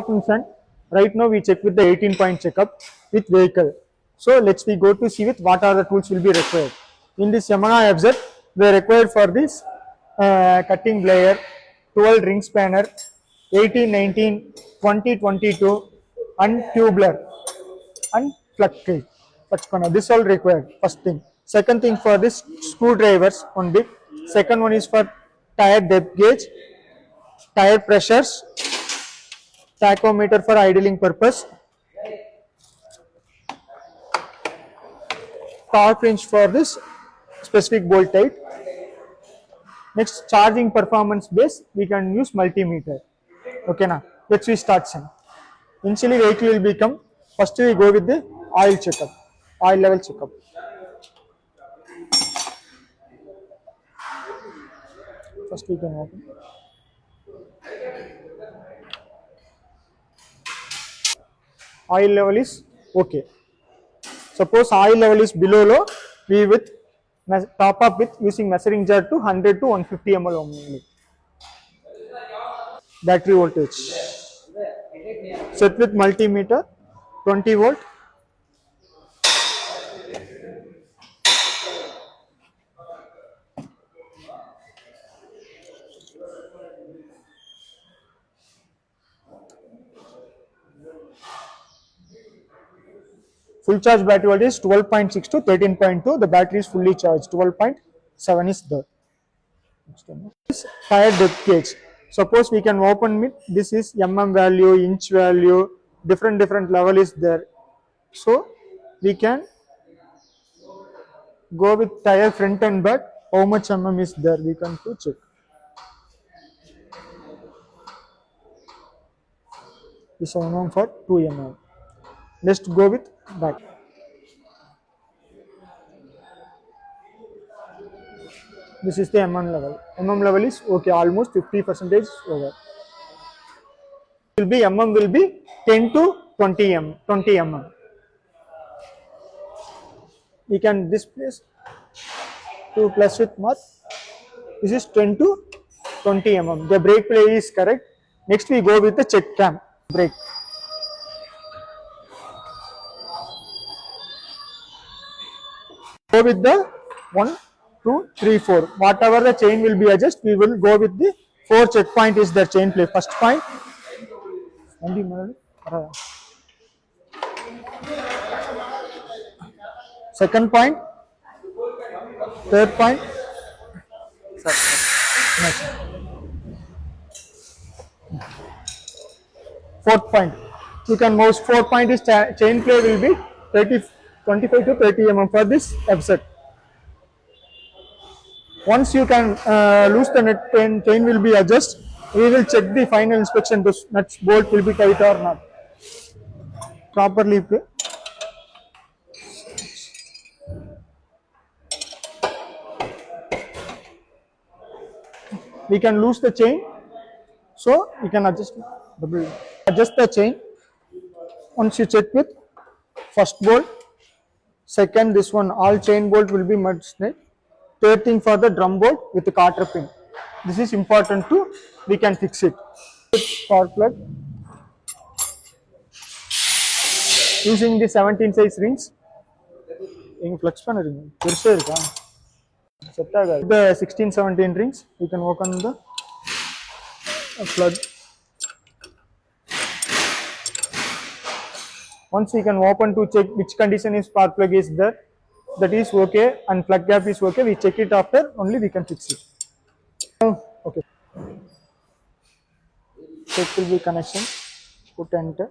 Function. Right now we check with the 18-point checkup with vehicle. So let's we go to see with what are the tools will be required. In this Yamaha FZ, we are required for this cutting blade, 12 ring spanner, 18, 19, 20, 22, and tubular and flux cage. This all required. First thing. Second thing for this screwdrivers one bit. Second one is for tire depth gauge, tire pressures, tachometer for idling purpose, torque wrench for this specific bolt type. Next, charging performance base, we can use multimeter. Okay, now let's we start some. Initially, vehicle will become. First, we go with the oil checkup, oil level checkup. First, we can open. Oil level is okay. Suppose oil level is below low, we with top up with using measuring jar to 100 to 150 ml only. Battery voltage set with multimeter 20 volt. Full charge battery voltage is 12.6 to 13.2. The battery is fully charged. 12.7 is there. This tire depth gauge. Suppose we can open it. This is value, inch value, different level is there. So we can go with tire front and back. How much is there? We can to check. This is for 2 Let's go with back. This is the level. Level is okay, almost 50% over. Will be will be 10 to 20 20 We can displace 2 plus with mark. This is 10 to 20 The brake play is correct. Next we go with the check cam brake. Go with the 1, 2, 3, 4. Whatever the chain will be adjust, we will go with the 4 checkpoint is the chain play. First point. Second point. Third point. Fourth point. You can mouse 4 point is chain play will be 25 to 30 for this FZ. Once you can lose the net chain will be adjust. We will check the final inspection. The nuts bolt will be tight or not. Properly play. We can lose the chain, so we can adjust the chain. Once you check with first bolt, second this one all chain bolt will be merged straight. Third thing for the drum bolt with the cotter pin. This is important to we can fix it. Spark plug using the 17 size rings. Flux panel ring. The 16-17 rings, we can work on the plug. Once we can open to check which condition is spark plug is there, that is okay, and plug gap is okay. We check it after only we can fix it. Okay. Check will be connection. Put enter.